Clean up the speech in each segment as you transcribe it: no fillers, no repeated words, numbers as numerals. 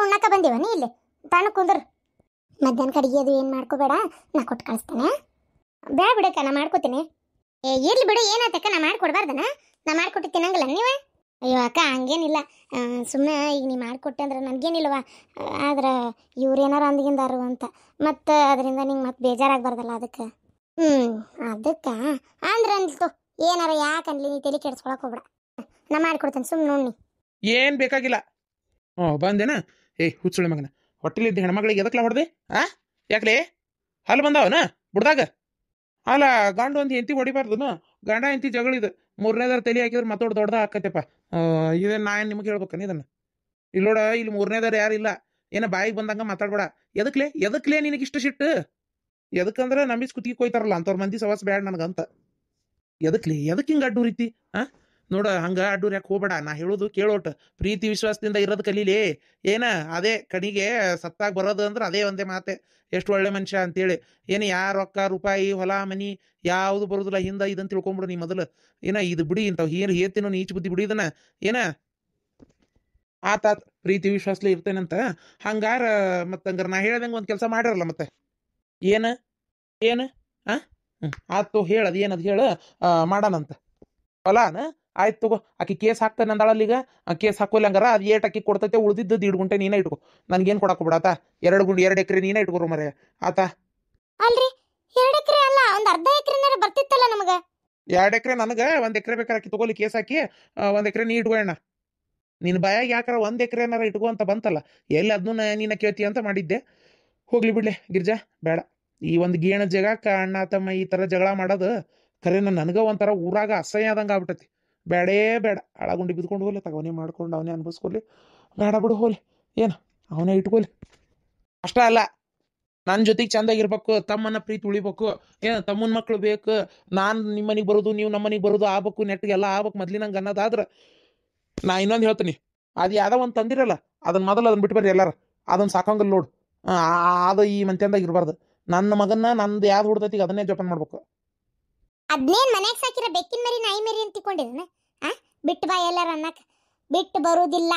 ಉಣ್ಣಾಕ ಬಂದಿವನಿ ಇಲ್ಲಿ ತಾನು ಕುಂದ್ರು. ಮಧ್ಯಾಹ್ನ ಕಡೆಗೆ ಅದು ಏನು ಮಾಡ್ಕೋಬೇಡ, ನಾ ಕೊಟ್ಟು ಕಳಿಸ್ತೇನೆ. ಬೇಡ ಬಿಡಕ್ಕ, ನಾ ಮಾಡ್ಕೋತೀನಿ. ಇರ್ಲಿ ಬಿಡು, ಏನಾತಕ್ಕ, ನಾ ಮಾಡ್ಕೊಡ್ಬಾರ್ದನ? ನಾ ಮಾಡ್ಕೊಟ್ಟು ತಿನ್ನಂಗಿಲ್ಲ ನೀವು? ಅಯ್ಯೋ ಅಕ್ಕ, ಹಂಗೇನಿಲ್ಲ. ಸುಮ್ಮನೆ ಈಗ ನೀ ಮಾಡಿಕೊಟ್ಟೆ ಅಂದ್ರೆ ನನಗೇನಿಲ್ವ, ಆದ್ರೆ ಇವ್ರು ಏನಾರು ಅಂದಿಗಿಂದಾರು ಅಂತ ಮತ್ತು ಅದರಿಂದ ನಿಂಗೆ ಮತ್ತೆ ಬೇಜಾರಾಗಬಾರ್ದಲ್ಲ, ಅದಕ್ಕೆ. ಅದಕ್ಕೆ ಅಂದ್ರೆ ಅನ್ಸ್ತು ಏನಾರ, ಯಾಕನ್ಲಿ ನೀ ತಲೆ ಕೆಡ್ಸ್ಕೊಳಕ್ಕೆ ಹೋಗ್ಬೇಡ, ನಾ ಮಾಡಿಕೊಡ್ತೇನೆ, ಸುಮ್ಮನೆ ನೋಡಿ. ಏನು ಬೇಕಾಗಿಲ್ಲ. ಬಂದೇನ? ಹುಚ್ಚುಳಿ ಮಗನ, ಹೊಟ್ಟೆಲಿದ್ದ ಹೆಣ್ಮಗಳಿಗೆ ಎದಕ್ಲ ಹೊಡೆದೆ? ಯಾಕ್ಲೆ ಹಲ್ಲು ಬಂದಾವನ ಬುಡ್ದಾಗ? ಅಲ್ಲ, ಗಂಡು ಒಂದು ಹೆಂಡತಿ ಹೊಡಿಬಾರ್ದನ? ಗಂಡ ಹೆಂಡತಿ ಜಗಳಿದು, ಮೂರನೇದಾರ ತಲೆ ಹಾಕಿದ್ರೆ ಮತ್ತೊಡ್ ದೊಡ್ಡದ ಹಾಕತ್ತಪ್ಪ. ಇದೇನು ನಾ ಏನು ನಿಮಗೆ ಹೇಳ್ಬೇಕನ ಇದನ್ನು? ಇಲ್ಲಿ ನೋಡ, ಇಲ್ಲಿ ಮೂರನೇದಾರ ಯಾರಿಲ್ಲ, ಏನ ಬಾಯಿಗೆ ಬಂದಂಗ ಮಾತಾಡ್ಬೇಡ. ಎದಕ್ಲೇ ನಿನಗಿಷ್ಟ ಸಿಟ್ಟು? ಎದಕ್ಕಂದ್ರೆ ನಂಬಿಸ್ ಕುತ್ತಿಗೆ ಕೊಯ್ತಾರಲ್ಲ ಅಂಥವ್ರ ಮಂದಿ ಸವಾಸ ಬ್ಯಾಡ ನನಗಂತ. ಎದಕ್ಕೆ ಹಿಂಗೆ ಅಡ್ಡೂರ್ ಐತಿ? ನೋಡ, ಹಂಗ ಅಡ್ಡೂರ್ ಯಾಕೆ ಹೋಗ್ಬೇಡ. ನಾ ಹೇಳೋದು ಕೇಳೋಟ್, ಪ್ರೀತಿ ವಿಶ್ವಾಸದಿಂದ ಇರೋದು ಕಲೀಲಿ. ಏನ ಅದೇ ಕಣಿಗೆ ಸತ್ತಾಗ ಬರೋದು ಅಂದ್ರೆ ಅದೇ ಒಂದೇ ಮಾತೆ, ಎಷ್ಟು ಒಳ್ಳೆ ಮನುಷ್ಯ ಅಂತೇಳಿ. ಏನು ಯಾರ ರೊಕ್ಕ ರೂಪಾಯಿ ಹೊಲ ಮನಿ ಯಾವುದು ಬರೋದಿಲ್ಲ ಹಿಂದ ಇದಂತ ತಿಳ್ಕೊಂಬಿಡು ನೀ ಮೊದಲು. ಏನ ಇದು ಬಿಡಿ, ಇಂಥವು ಏತಿನೋ ನೀಚ್ ಬುದ್ಧಿ ಬಿಡಿ ಇದನ್ನ. ಏನ ಆತಾತ್ ಪ್ರೀತಿ ವಿಶ್ವಾಸಲೇ ಇರ್ತೇನಂತ ಹಂಗಾರ ಮತ್ತಂಗಾರ ನಾ ಹೇಳ್ದಂಗೆ ಒಂದು ಕೆಲಸ ಮಾಡಿರಲ್ಲ ಮತ್ತೆ. ಏನು ಏನು ಆತು ಹೇಳದು, ಏನದು ಹೇಳು, ಮಾಡೋಣಂತ. ಹೊಲಾನ ಆಯ್ತು ತಗೋ, ಆಕಿ ಕೇಸ್ ಹಾಕ್ತಾನೆ ಅಂದಾಳಲ್ಲ ಈಗ. ಕೇಸ್ ಹಾಕೋಲ್ಲ ಹಂಗಾರ ಅದು ಏಟ್ ಅಕ್ಕಿ ಕೊಡ್ತೈತೆ, ಉಳಿದಿದ್ದು 1.5 ಗುಂಟೆ ನೀನೇ ಇಟ್ಕೋ, ನನ್ಗೇನು ಕೊಡಕ್ಕೆ ಬಿಡಾತ. 2 ಎಕರೆ ನೀನೇ ಇಟ್ಕೋರು ಮರೆ ಆತಾ. ಅಲ್ರಿ 2 ಎಕರೆ ಅಲ್ಲ, ಒಂದು ಅರ್ಧ ಎಕರೆನಾರ ಬರ್ತಿತ್ತಲ್ಲ ನಮಗೆ. 2 ಎಕರೆ ನನಗೆ, 1 ಎಕರೆ ಬೇಕಾರೆ ಆಕಿ ತಗೋಲಿ, ಕೇಸ್ ಹಾಕಿ 1 ಎಕರೆ ನೀ ಇಟ್ಕೋಣ. ನಿನ್ನ ಬಾಯಾಗ ಯಾಕಾರ 1 ಎಕರೆ ಏನಾರ ಇಟ್ಕೋ ಅಂತ ಬಂತಲ್ಲ, ಎಲ್ಲಿ ಅದನ್ನ ನೀನ ಕೇಳ್ತಿ ಅಂತ ಮಾಡಿದ್ದೆ. ಹೋಗ್ಲಿ ಬಿಡ್ಲೆ ಗಿರ್ಜಾ, ಬೇಡ. ಈ ಒಂದು ಗೇಣ ಜಗಕ್ಕ ಅಣ್ಣ ತಮ್ಮ ಈ ಥರ ಜಗಳ ಮಾಡೋದು ಖರೆ ನನಗೆ ಒಂಥರ ಊರಾಗ ಅಸಹ್ಯ ಆದಂಗೆ ಆಗ್ಬಿಟ್ಟತಿ. ಬೇಡೇ ಬೇಡ, ಹಾಳಾಗುಂಡಿ ಬಿದ್ಕೊಂಡು ಹೋಗ್ಲಿ, ತಗೋನೇ ಮಾಡ್ಕೊಂಡು ಅವನೇ ಅನ್ಭವಿಸ್ಕೊಲಿ. ಬೇಡ ಬಿಡು, ಹೋಗ್ಲಿ, ಏನು ಅವನೇ ಇಟ್ಕೊಲಿ. ಅಷ್ಟ ಅಲ್ಲ, ನನ್ನ ಜೊತೆಗೆ ಚಂದಾಗಿರ್ಬೇಕು, ತಮ್ಮನ್ನ ಪ್ರೀತಿ ಉಳಿಬೇಕು. ಏನು ತಮ್ಮನ ಮಕ್ಕಳು ಬೇಕು, ನಾನು ನಿಮ್ಮ ಮನೆಗೆ ಬರೋದು ನೀವು ನಮ್ಮ ಮನೆಗೆ ಬರೋದು ಆಗ್ಬೇಕು, ನೆಟ್ಟಿಗೆ ಎಲ್ಲ ಆಗ್ಬೇಕು ಮೊದ್ಲಿನಂಗೆ ಅನ್ನೋದಾದ್ರೆ. ನಾ ಇನ್ನೊಂದು ಹೇಳ್ತೀನಿ, ಅದು ಯಾವ್ದೋ ಒಂದು ತಂದಿರಲ್ಲ, ಅದನ್ನ ಮೊದಲು ಅದನ್ನ ಬಿಟ್ಟು ಬರ್ರಿ ಎಲ್ಲಾರ. ಅದನ್ನ ಸಾಕಂಗಲ್ಲಿ ನೋಡು, ಅದು ಈ ಮಂತ್ಯಂದಾಗ ಇರಬಾರ್ದು. ನನ್ನ ಮಗನ್ನ ನಂದು ಯಾವ್ದು ಹುಡ್ದೈತಿಗೆ ಅದನ್ನೇ ಜೋಪಾನ ಮಾಡ್ಬೇಕು. ಅದ್ನೇನ್ ಮನ್ಯಾಗ ಸಾಕಿರ ಬೆಕ್ಕಿನ ಮರಿ ನಾಯಿ ಮರಿ ಅಂತ ತಿಳ್ಕೊಂಡಿರನ? ಬಿಟ್ಟು ಬಾ ಎಲ್ಲಾರ ಅನ್ನಕ್. ಬಿಟ್ಟು ಬರುವುದಿಲ್ಲ.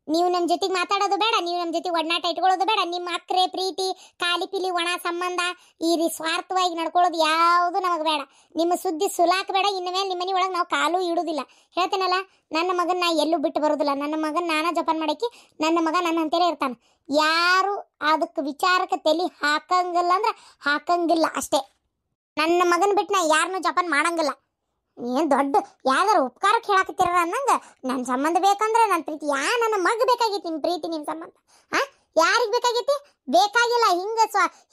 ನೀವು ನಮ್ಮ ಜೊತೆಗೆ ಮಾತಾಡೋದು ಬೇಡ, ನೀವು ನಮ್ಮ ಜೊತೆಗೆ ಒಡನಾಟ ಇಟ್ಕೊಳ್ಳೋದು ಬೇಡ. ನಿಮ್ಮ ಅಕ್ರೆ ಪ್ರೀತಿ ಕಾಲಿ ಪಿಲಿ ಒಣ ಸಂಬಂಧ ಈ ಸ್ವಾರ್ಥವಾಗಿ ನಡ್ಕೊಳ್ಳೋದು ಯಾವುದು ನಮಗೆ ಬೇಡ. ನಿಮ್ಮ ಸುದ್ದಿ ಸುಲಾಕ್ ಬೇಡ. ಇನ್ನು ಮೇಲೆ ನಿಮ್ಮ ಮನೆ ಒಳಗೆ ನಾವು ಕಾಲು ಇಡುವುದಿಲ್ಲ. ಹೇಳ್ತೇನಲ್ಲ, ನನ್ನ ಮಗನ ನಾ ಎಲ್ಲೂ ಬಿಟ್ಟು ಬರೋದಿಲ್ಲ. ನನ್ನ ಮಗನ ನಾನಾ ಜೋಪಾನ ಮಾಡಕ್ಕೆ, ನನ್ನ ಮಗ ನನ್ನ ಅಂತೇಳಿ ಇರ್ತಾನೆ. ಯಾರು ಅದಕ್ಕೆ ವಿಚಾರಕ್ಕೆ ತಲೆ ಹಾಕಂಗಿಲ್ಲ ಅಂದ್ರೆ ಹಾಕಂಗಿಲ್ಲ ಅಷ್ಟೇ. ನನ್ನ ಮಗನ ಬಿಟ್ಟು ನಾ ಯಾರನ್ನೂ ಜೋಪಾನ ಮಾಡಂಗಿಲ್ಲ. ಏನು ದೊಡ್ಡ ಯಾವ್ದಾರು ಉಪಕಾರಕ್ಕೆ ಹೇಳಾಕತ್ತೀರ ಅನ್ನಂಗೆ. ನನ್ನ ಸಂಬಂಧ ಬೇಕಂದ್ರೆ ನನ್ನ ಪ್ರೀತಿ ನನ್ನ ಮಗ ಬೇಕಾಗೈತಿ. ನಿಮ್ಮ ಪ್ರೀತಿ ನಿಮ್ಮ ಸಂಬಂಧ ಯಾರಿಗೆ ಬೇಕಾಗೈತಿ? ಬೇಕಾಗಿಲ್ಲ.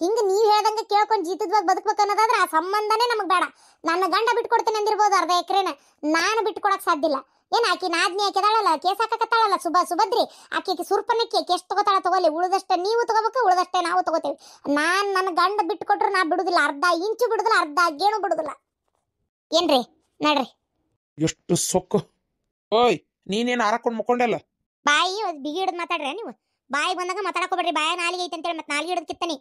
ಹಿಂಗೆ ನೀವು ಹೇಳ್ದಂಗೆ ಕೇಳ್ಕೊಂಡು ಜೀತದವಾಗಿ ಬದುಕ್ಬೇಕು ಅನ್ನೋದಾದ್ರೆ ಆ ಸಂಬಂಧನೇ ನಮಗೆ ಬೇಡ. ನನ್ನ ಗಂಡ ಬಿಟ್ಕೊಡ್ತೇನೆ ಅಂದಿರ್ಬೋದು ಅರ್ಧ ಎಕರೆನ, ನಾನು ಬಿಟ್ಕೊಡಕ್ಕೆ ಸಾಧ್ಯ ಇಲ್ಲ. ಏನು ಆಕಿ ನಾದ್ನಿ ಹಾಕಿದಾಳಲ್ಲ, ಕೇಸ್ ಹಾಕಕತ್ತಾಳಲ್ಲ ಸುಭದ್ರಿ, ಆಕೆಗೆ ಸುರ್ಪನಕ್ಕೆ ಎಷ್ಟು ತಗೋತಾಳ ತಗೋಲಿ. ಉಳಿದಷ್ಟೇ ನೀವು ತಗೋಬೇಕು, ಉಳಿದಷ್ಟೇ ನಾವು ತಗೋತೇವೆ. ನಾನು ನನ್ನ ಗಂಡ ಬಿಟ್ಕೊಟ್ರು ನಾ ಬಿಡುದಿಲ್ಲ, ಅರ್ಧ ಇಂಚು ಬಿಡುದಿಲ್ಲ, ಅರ್ಧ ಗೇಣು ಬಿಡುದಿಲ್ಲ. ಏನ್ರಿ ನಡ್ರಿ. ಎಷ್ಟು ಸೊಕ್ಕು. ಓಯ್, ನೀನೇನು ಹಾರಾಕೊಂಡು ಮುಕ್ಕೊಂಡಲ್ಲ? ಬಾಯಿ ಬಿಗಿ ಹಿಡಿದು ಮಾತಾಡ್ರಿ ನೀವು. ಬಾಯಿ ಬಂದಾಗ ಮಾತಾಡಕೋಬೇಡ್ರಿ. ಬಾಯ ನಾಲಿಗೆ ಐತೆ ಅಂತೇಳಿ ಮತ್ತೆ ನಾಲಿಗೆ ಹಿಡಿದು ಕಿತ್ತನಿ.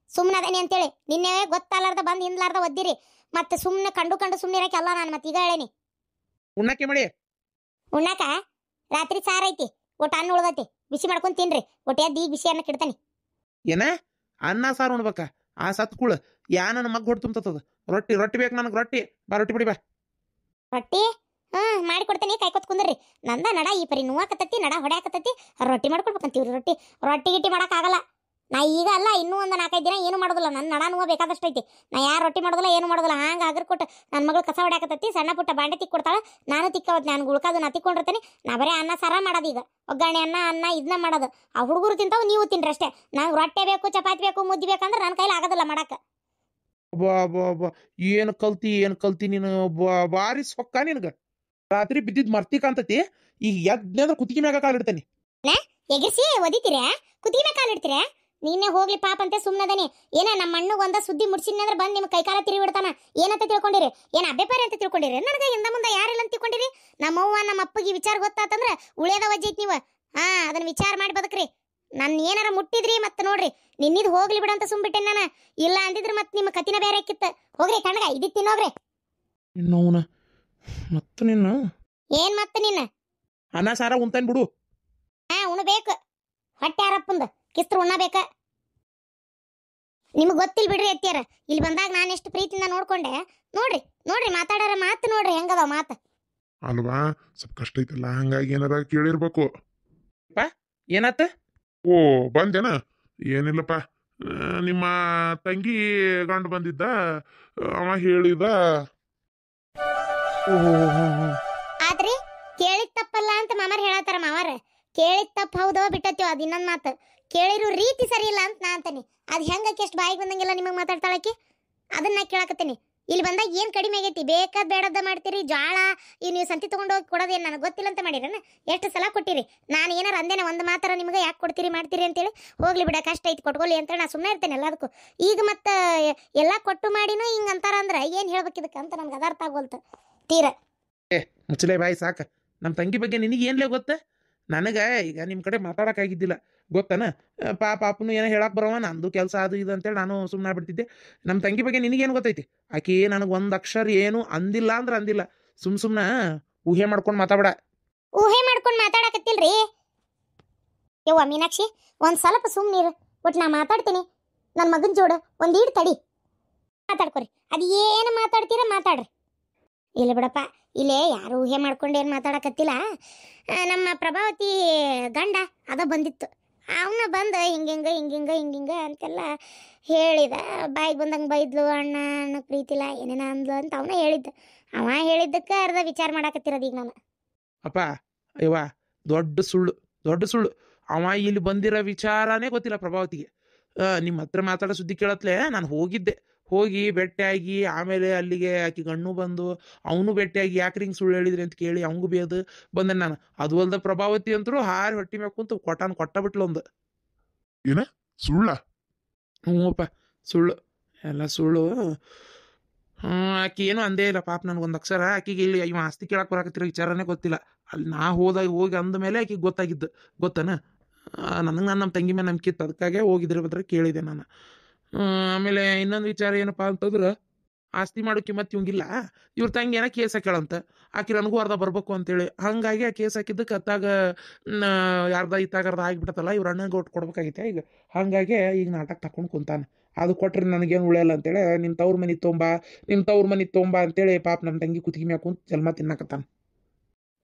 ಸುಮ್ಮನೆ ಅದೇನಿ ಅಂತೇಳಿ ನಿನ್ನೆ ಗೊತ್ತಲ್ಲಾರ್ದ ಬಂದು ಹಿಂದ್ಲಾರ್ದ ಒದ್ದಿರಿ. ಮತ್ತೆ ಸುಮ್ಮನೆ ಕಂಡು ಸುಮ್ಮನೆ ಇರಕ್ಕೆ ಅಲ್ಲ. ನಾನು ಮತ್ತೆ ಈಗ ಹೇಳೇನಿ. ಉಣ್ಣಕ್ಕೆ ಮಾಡಿ ಉಣ್ಣಾಕ ರಾತ್ರಿ ಸಾರು ಐತಿ, ಒಟ್ಟು ಅನ್ನ ಉಳ್ದೈತಿ, ಬಿಸಿ ಮಾಡ್ಕೊಂಡು ತಿನ್ರಿ. ಒಟ್ಟು ಎದ್ದು ಈಗ ಬಿಸಿ ಅನ್ನ ಕಿಡ್ತಾನೆ. ಏನ ಅನ್ನ ಸಾರು ಉಣ್ಬೇಕ? ಆ ಸತ್ಕುಳು ನನ್ನ ಮಗ್ ಹೊಟ್ಟು ತುಂಬತದ. ರೊಟ್ಟಿ ಬೇಕು ನನಗೆ. ರೊಟ್ಟಿ ಬಾ, ರೊಟ್ಟಿ ಬಿಡಿ ಬಾ. ರೊಟ್ಟಿ ಮಾಡಿಕೊಡ್ತೇನೆ, ಕಾಯ್ಕೊತ್ ಕುಂದ್ರಿ. ನಂದ ನಡ ಈ ಪರಿ ನೋವಾಕತ್ತೈತಿ, ನಡ ಹೊಡ್ಯಾಕತ್ತೈತಿ. ರೊಟ್ಟಿ ಮಾಡ್ಕೊಡ್ಬೇಕಂತೀವ್ರಿ. ರೊಟ್ಟಿ ಗಿಟ್ಟಿ ಮಾಡೋಕ್ಕಾಗಲ್ಲ. ನಾ ಈಗ ಅಲ್ಲ, ಇನ್ನೂ ಒಂದು 4-5 ದಿನ ಏನು ಮಾಡೋದಿಲ್ಲ. ನನ್ನ ನಡ ನೋವು ಬೇಕಾದಷ್ಟು ಐತಿ. ನಾ ಯಾರು ರೊಟ್ಟಿ ಮಾಡೋದಿಲ್ಲ, ಏನು ಮಾಡೋದಿಲ್ಲ. ಹಂಗೆ ಅಗ್ರ ಕೊಟ್ಟು ನನ್ನ ಮಗಳು ಕಸ ಹೊಡ್ಯಾಕತ್ತೈತಿ. ಸಣ್ಣ ಪುಟ್ಟ ಬಾಂಡೆ ತಿಕ್ಕೊಡ್ತಾಳೆ, ನಾನು ತಿಕ್ಕವತ್ತು. ನಾನು ಗುಳ್ಕಾದು ನಾ ತಿಕ್ಕೊಂಡಿರ್ತೇನೆ. ನಾ ಬರೀ ಅನ್ನ ಸಾರ ಮಾಡೋದು ಈಗ. ಒಗ್ಗರಣೆ ಅನ್ನ ಇದನ್ನ ಮಾಡೋದು. ಆ ಹುಡುಗರು ತಿಂತಾವು, ನೀವು ತಿನ್ರಿ ಅಷ್ಟೇ. ನಂಗೆ ರೊಟ್ಟೆ ಬೇಕು, ಚಪಾತಿ ಬೇಕು, ಮುದ್ದೆ ಬೇಕಂದ್ರೆ ನನ್ನ ಕೈಲಿ ಆಗೋದಿಲ್ಲ ಮಾಡಕ್ಕೆ. ಏನು ಕಲ್ತಿ ನೀನು? ಭಾರಿ ಸೊಕ್ಕ ನಿನಗೆ. ರಾತ್ರಿ ಬಿದ್ದಿದ್ ಮರ್ತಿ ಕಾಂತತಿ. ಈಗ ಎದ್ನೆ ಅಂದ್ರೆ ಕುತ್ತಿಗೆ ಮ್ಯಾಗ ಕಾಲಿಡ್ತೇನೆ. ಎಗಿಸಿ ಒದಿತೀರ, ಕುತ್ತಿಗೆ ಮ್ಯಾಗ ಕಾಲಿಡ್ತೀರ. ನೀನೇ ಹೋಗ್ಲಿ ಪಾಪ ಅಂತೆ ಸುಮ್ಮನದನಿ. ಏನ ನಮ್ಮ ಅಣ್ಣಗೆ ಒಂದ ಸುದ್ದಿ ಮುಡ್ಸಿನಿ ಅಂದ್ರೆ ಬಂದು ನಿಮ್ಮ ಕೈಕಾಲ ತಿರುಗಿ ಬಿಡ್ತಾನ. ಏನಂತ ತಿಳ್ಕೊಂಡಿರಿ? ಏನು ಅಬ್ಬೆಪಾರಿ ಅಂತ ತಿಳ್ಕೊಂಡಿರಿ? ನನಗೆ ಹಿಂದ ಮುಂದೆ ಯಾರಿಲ್ಲ ಅಂತ ತಿಳ್ಕೊಂಡಿರಿ? ನಮ್ಮವ್ವ ನಮ್ಮ ಅಪ್ಪಗೆ ವಿಚಾರ ಗೊತ್ತಾತಂದ್ರೆ ಉಳಿಯೋದ ವಜ್ಜೈತಿ ನೀವು. ಅದನ್ನ ವಿಚಾರ ಮಾಡಿ ಬದುಕ್ರಿ. ನನ್ನ ಏನಾರ ಮುಟ್ಟಿದ್ರಿ ಮತ್ತೆ ನೋಡ್ರಿ, ನಿನ್ನಿದ್ ಹೋಗ್ಲಿ ಬಿಡಂತ ಸುಮ್ಬಿಟ್ಟೆ ನಾನು. ಇಲ್ಲ ಅಂದಿದ್ರೆ ಮತ್ತೆ ನಿಮ್ಮ ಕತಿನ ಬೇರೆ ಆಕಿತ್ತ. ಹೋಗ್ರಿ ಕಣ್ಗ ಇದಿ ತಿನ್ನೋಗ್ರಿ. ಮತ್ತೆ ನಿನ್ನ ಏನ್ ಮತ್ತೆ ನಿನ್ನ ಅನ್ನ ಸಾರ ಉಣ್ತಾನೆ ಬಿಡು. ಉಣ್ಬೇಕು. ಹೊಟ್ಟೆ ಯಾರಪ್ಪಂದ ಕಿಸ್ತ್ರ ಉಣ್ಣಬೇಕ. ನಿಮ್ಗೆ ಗೊತ್ತಿಲ್ಲ ಬಿಡ್ರಿ ಅತ್ತಿಯಾರ, ಇಲ್ಲಿ ಬಂದಾಗ ನಾನು ಎಷ್ಟು ಪ್ರೀತಿಯಿಂದ ನೋಡ್ಕೊಂಡೆ. ನೋಡ್ರಿ ನೋಡ್ರಿ ಮಾತಾಡೋರ ಮಾತು ನೋಡ್ರಿ ಹೆಂಗದಾವ ಮಾತು. ಅಲ್ವಾ ಸ್ವಲ್ಪ ಕಷ್ಟ ಐತಲ್ಲ, ಹಂಗಾಗಿ ಏನಾರ ಕೇಳಿರ್ಬೇಕು. ಏನಾತ? ಓ ಬಂದೇನ? ಏನಿಲ್ಲಪ್ಪ, ನಿಮ್ಮ ತಂಗಿ ಗಂಡು ಬಂದಿದ್ದ, ಅವ ಹೇಳಿದ. ಆದ್ರಿ ಕೇಳಿದ್ ತಪ್ಪಲ್ಲ ಅಂತ ಮಾಮಾರ್ ಹೇಳತ್ತಾರ. ಮಾವಾರ ಕೇಳಿದ್ ತಪ್ಪ ಹೌದೋ ಬಿಟ್ಟತ್ಯೋ ಅದ್ ಇನ್ನೊಂದ್ ಮಾತು. ಕೇಳಿರೋ ರೀತಿ ಸರಿ ಇಲ್ಲ ಅಂತ ನಾ ಅಂತೀನಿ. ಅದ್ ಹೆಂಗಕ್ಕೆ ಎಷ್ಟು ಬಾಯಿಗೆ ಬಂದಂಗೆಲ್ಲ ನಿಮಗೆ ಮಾತಾಡ್ತಾಳಕಿ, ಅದನ್ನ ನಾ ಕೇಳಕತ್ತೀನಿ. ಇಲ್ಲಿ ಬಂದಾಗ ಏನ್ ಕಡಿಮೆ ಆಗೈತಿ? ಬೇಕಾದ್ ಬೇಡದ ಮಾಡ್ತೀರಿ. ಜ್ವಾಳ ಈ ನೀವು ಸಂತಿ ತಗೊಂಡೋಗಿ ಕೊಡೋದೇನು ನನಗೆ ಗೊತ್ತಿಲ್ಲ ಅಂತ ಮಾಡಿರನ? ಎಷ್ಟು ಸಲ ಕೊಟ್ಟಿರಿ? ನಾನು ಏನಾರ ಅಂದೇನೆ ಒಂದು ಮಾತಾರ ನಿಮಗೆ ಯಾಕೆ ಕೊಡ್ತೀರಿ ಮಾಡ್ತೀರಿ ಅಂತೇಳಿ? ಹೋಗ್ಲಿ ಬಿಡ, ಕಷ್ಟ ಐತಿ ಕೊಟ್ಕೊಲಿ ಅಂತೇಳಿ ನಾ ಸುಮ್ಮನೆ ಇರ್ತೇನೆ ಎಲ್ಲದಕ್ಕೂ. ಈಗ ಮತ್ತೆ ಎಲ್ಲ ಕೊಟ್ಟು ಮಾಡಿನೂ ಹಿಂಗೆ ಅಂತಾರ ಅಂದ್ರೆ ಏನು ಹೇಳ್ಬೇಕು ಇದಕ್ಕೆ ಅಂತ ನನಗೆ ಅದಾರ್ಥ ಆಗೋಲ್ತು ತೀರ. ಮುಚ್ಚಲೇ ಬಾಯಿ ಸಾಕ. ನಮ್ಮ ತಂಗಿ ಬಗ್ಗೆ ನಿನಗೆ ಏನ್ಲೇ ಗೊತ್ತ? ನನಗೆ ಈಗ ನಿಮ್ಮ ಕಡೆ ಮಾತಾಡೋಕ್ಕಾಗಿದ್ದಿಲ್ಲ ಗೊತ್ತನ. ಪಾಪನು ಏನೋ ಹೇಳಕ್ಕೆ ಬರವ, ನಂದು ಕೆಲಸ ಅದು ಇದು ಅಂತೇಳಿ ನಾನು ಸುಮ್ಮನೆ ಬಿಡ್ತಿದ್ದೆ. ನಮ್ಮ ತಂಗಿ ಬಗ್ಗೆ ನಿನಗೇನು ಗೊತ್ತೈತಿ? ಆಕೆ ನನಗೆ ಒಂದು ಅಕ್ಷರ ಏನು ಅಂದಿಲ್ಲ ಅಂದ್ರೆ ಅಂದಿಲ್ಲ. ಸುಮ್ಮನೆ ಊಹೆ ಮಾಡ್ಕೊಂಡು ಮಾತಾಡ. ಊಹೆ ಮಾಡ್ಕೊಂಡು ಮಾತಾಡಕತ್ತಿಲ್ರಿ ಯವ್ವ ಮೀನಾಕ್ಷಿ, ಒಂದು ಸ್ವಲ್ಪ ಸುಮ್ಮನಿರು. ಒಟ್ಟು ನಾ ಮಾತಾಡ್ತೀನಿ ನನ್ನ ಮಗನ ಜೋಡು. ಒಂದು ಈಡು ತಡಿ ಮಾತಾಡ್ಕೊರಿ. ಅದು ಏನು ಮಾತಾಡ್ತೀರ ಮಾತಾಡ್ರಿ. ಇಲ್ಲ ಬಿಡಪ್ಪ, ಇಲ್ಲೇ ಯಾರು ಊಹೆ ಮಾಡ್ಕೊಂಡು ಏನು ಮಾತಾಡಕತ್ತಿಲ್ಲ. ನಮ್ಮ ಪ್ರಭಾವತಿ ಗಂಡ ಅದ ಬಂದಿತ್ತು. ಅವನ ಬಂದು ಹಿಂಗಿಂಗ ಅಂತೆಲ್ಲ ಹೇಳಿದ. ಬಾಯಿಗೆ ಬಂದಂಗೆ ಬೈದ್ಲು, ಅಣ್ಣ ಅನ್ನಕ್ಕೆ ಪ್ರೀತಿಲ್ಲ ಏನೇನ ಅಂದ್ಲು ಅಂತ ಅವನ ಹೇಳಿದ್ದ. ಅವ ಹೇಳಿದ್ದಕ್ಕೆ ಅರ್ಧ ವಿಚಾರ ಮಾಡಾಕತ್ತಿರೋದು ಈಗ ನಾನು. ಅಪ್ಪ ಅಯ್ಯವ್ವ, ದೊಡ್ಡ ಸುಳ್ಳು, ದೊಡ್ಡ ಸುಳ್ಳು. ಅವ ಇಲ್ಲಿ ಬಂದಿರೋ ವಿಚಾರನೇ ಗೊತ್ತಿಲ್ಲ ಪ್ರಭಾವತಿಗೆ. ನಿಮ್ಮ ಹತ್ರ ಮಾತಾಡೋ ಸುದ್ದಿ ಕೇಳತ್ಲೆ ನಾನು ಹೋಗಿ ಭೇಟಿಯಾಗಿ, ಆಮೇಲೆ ಅಲ್ಲಿಗೆ ಆಕಿ ಗಣ್ಣು ಬಂದು ಅವನು ಭೇಟಿಯಾಗಿ ಯಾಕ್ರಿ ಹಿಂಗೆ ಸುಳ್ಳು ಹೇಳಿದ್ರಿ ಅಂತ ಕೇಳಿ ಅವಂಗೂ ಬೇದು ಬಂದೆ ನಾನು. ಅದು ಅಲ್ದ ಪ್ರಭಾವತಿ ಅಂತರೂ ಹಾರಿ ಹೊಟ್ಟಿ ಮ್ಯಾಗ ಕುಂತು ಕೊಟ್ಟ ಬಿಟ್ಲು ಒಂದು. ಏನ ಸುಳ್ಳ? ಹ್ಞೂಪ್ಪ, ಸುಳ್ಳು, ಎಲ್ಲ ಸುಳ್ಳು. ಆಕಿ ಏನು ಅಂದೇ ಇಲ್ಲ ಪಾಪ ನನಗೊಂದು ಅಕ್ಷರ. ಆಕಿಗೆ ಇಲ್ಲಿ ಇವ ಆಸ್ತಿ ಕೇಳಕ್ಕೆ ಬರಾಕತ್ತಿರೋ ವಿಚಾರನೇ ಗೊತ್ತಿಲ್ಲ. ಅಲ್ಲಿ ನಾ ಹೋಗಿ ಅಂದ ಮೇಲೆ ಆಕಿಗೆ ಗೊತ್ತಾಗಿದ್ದು ಗೊತ್ತನ. ನನಗೆ ನಮ್ಮ ತಂಗಿ ಮೇಲೆ ನಂಬಿಕೆ ಇತ್ತು, ಅದಕ್ಕಾಗೆ ಹೋಗಿದ್ರೆ ಬದ್ರೆ ಕೇಳಿದೆ ನಾನು. ಆಮೇಲೆ ಇನ್ನೊಂದು ವಿಚಾರ ಏನಪ್ಪ ಅಂತಂದ್ರೆ, ಆಸ್ತಿ ಮಾಡೋಕೆ ಮತ್ತೆ ಇವಂಗಿಲ್ಲ. ಇವ್ರ ತಂಗಿ ಏನೋ ಕೇಸ್ ಹಾಕ್ಯಾಳಂತ, ಆಕೆ ನನಗೂ ಅರ್ಧ ಬರ್ಬೇಕು ಅಂತೇಳಿ. ಹಾಗಾಗಿ ಆ ಕೇಸ್ ಹಾಕಿದ್ದಕ್ಕೆ ಅತ್ತಾಗ ಅರ್ಧ ಇತ್ತಾಗ ಆಗಿಬಿಟ್ಟತ್ತಲ್ಲ. ಇವ್ರ ಅಣ್ಣಗೆ ಒಟ್ಟು ಕೊಡ್ಬೇಕಾಗಿತ್ತೆ ಈಗ. ಹಾಗಾಗಿ ಈಗ ನಾಟಕ ತಕೊಂಡು ಕುಂತಾನೆ. ಅದು ಕೊಟ್ರೆ ನನಗೇನು ಉಳಿಯಲ್ಲ ಅಂತೇಳಿ ನಿಮ್ಮ ತವ್ರ ಮನೆ ತೊಂಬ ಅಂತೇಳಿ ಪಾಪ ನಮ್ಮ ತಂಗಿ ಕುತ್ತಿಗೆ ಮ್ಯಾಗ ಕುಂತು ಜನ್ಮ ತಿನ್ನಕತ್ತಾನ.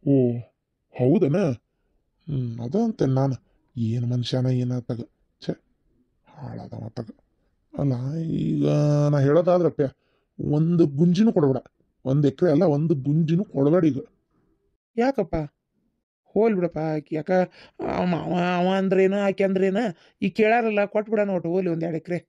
ಓ ಹೌದನ? ಅದ ಅಂತೆ ನಾನು. ಏನು ಮನುಷ್ಯನ ಏನಾತಾಗ ಛೆ, ಹಾಳಾದ ಮತ್ತಾಗ. ಅಲ್ಲ ಈಗ ನಾ ಹೇಳೋದಾದ್ರಪ್ಪ, ಒಂದು ಗುಂಜಿನೂ ಕೊಡಬೇಡ. 1 ಎಕರೆ ಅಲ್ಲ, 1 ಗುಂಜಿನೂ ಕೊಡಬೇಡ ಈಗ. ಯಾಕಪ್ಪ? ಹೋಲ್ ಬಿಡಪ್ಪ. ಆಕಿ ಯಾಕ ಅವ ಅಂದ್ರೇನು ಆಕೆ ಅಂದ್ರೇನು ಈಗ ಕೇಳಾರಲ್ಲ, ಕೊಟ್ಬಿಡ ನೋಟು ಹೋಲಿ 1-2 ಎಕರೆ.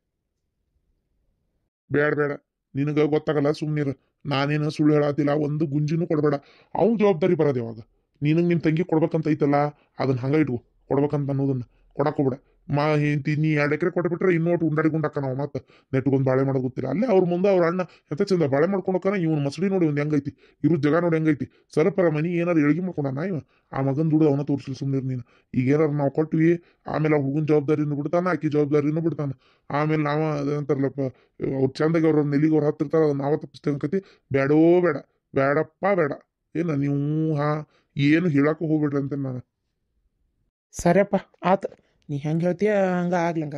ಬೇಡ, ನಿನಗೆ ಗೊತ್ತಾಗಲ್ಲ, ಸುಮ್ಮನಿರು. ನಾನೇನು ಸುಳ್ಳು ಹೇಳತ್ತಿಲ್ಲ. 1 ಗುಂಜಿನೂ ಕೊಡಬೇಡ. ಅವ್ನ ಜವಾಬ್ದಾರಿ ಬರೋದು ಯಾವಾಗ? ನಿನಗೆ ನಿಮ್ಮ ತಂಗಿ ಕೊಡ್ಬೇಕಂತ ಐತಲ್ಲ, ಅದನ್ನ ಹಂಗ ಇಟ್ಕೊ. ಕೊಡ್ಬೇಕಂತ ಅನ್ನೋದನ್ನ ಕೊಡಕ್ಕೋಗ್ಬೇಡ. ನೀ 2 ಎಕರೆ ಕೊಟ್ಬಿಟ್ರೆ ಇನ್ನೋಟು ಉಂಡಾಡಿ ಗುಂಡಕ್ಕ ನಾವು ಮತ್ತೆ ನೆಟ್ಗೊಂದು ಬಾಳೆ ಮಾಡೋದು ಗೊತ್ತಿಲ್ಲ. ಅಲ್ಲೇ ಅವ್ರ ಮುಂದೆ ಅವ್ರ ಅಣ್ಣ ಎಂತ ಚಂದ ಬಾಳೆ ಮಾಡ್ಕೊಂಡೋಕಾನ. ಇವ್ನ ಮಸಡಿ ನೋಡಿ ಒಂದು ಹೆಂಗೈತಿ, ಇರೋ ಜಾಗ ನೋಡಿ ಹೆಂಗೈತಿ. ಸ್ವಲ್ಪರ ಮನಿ ಏನಾರು ಎಳ್ಗಿ ಮಾಡ್ಕೊಂಡಾನ ಇವ. ಆ ಮಗನ ದುಡ್ಡು ಅವನ ತೋರಿಸ್ಲಿ, ಸುಮ್ಮನಿರು ನೀನು. ಈಗ ಏನಾರು ನಾವು ಕೊಟ್ವಿ, ಆಮೇಲೆ ಹುಡುಗನ ಜವಾಬ್ದಾರಿನೂ ಬಿಡ್ತಾನ, ಆಕಿ ಜವಾಬ್ದಾರಿನೂ ಬಿಡ್ತಾನ. ಆಮೇಲೆ ನಾವ ಅದಂತಾರಲ್ಲಪ್ಪ, ಅವ್ರು ಚಂದಾಗಿ ಅವ್ರ ನೆಲಿಗೆ ಅವ್ರು ಹತ್ತಿರ್ತಾರ, ನಾವ ತಪ್ಪಿಸ್ತೇವೆ. ಬೇಡಪ್ಪ ಬೇಡ. ಏನ ನೀವು ಏನು ಹೇಳಕ್ಕೂ ಹೋಗ್ಬಿಡ್ರಿ ಅಂತ ನಾನು. ಸರಿಯಪ್ಪ ಆತ, ನೀ ಹೆಂಗೆ ಹೇಳ್ತೀಯ ಹಂಗೆ ಆಗ್ಲಂಗ.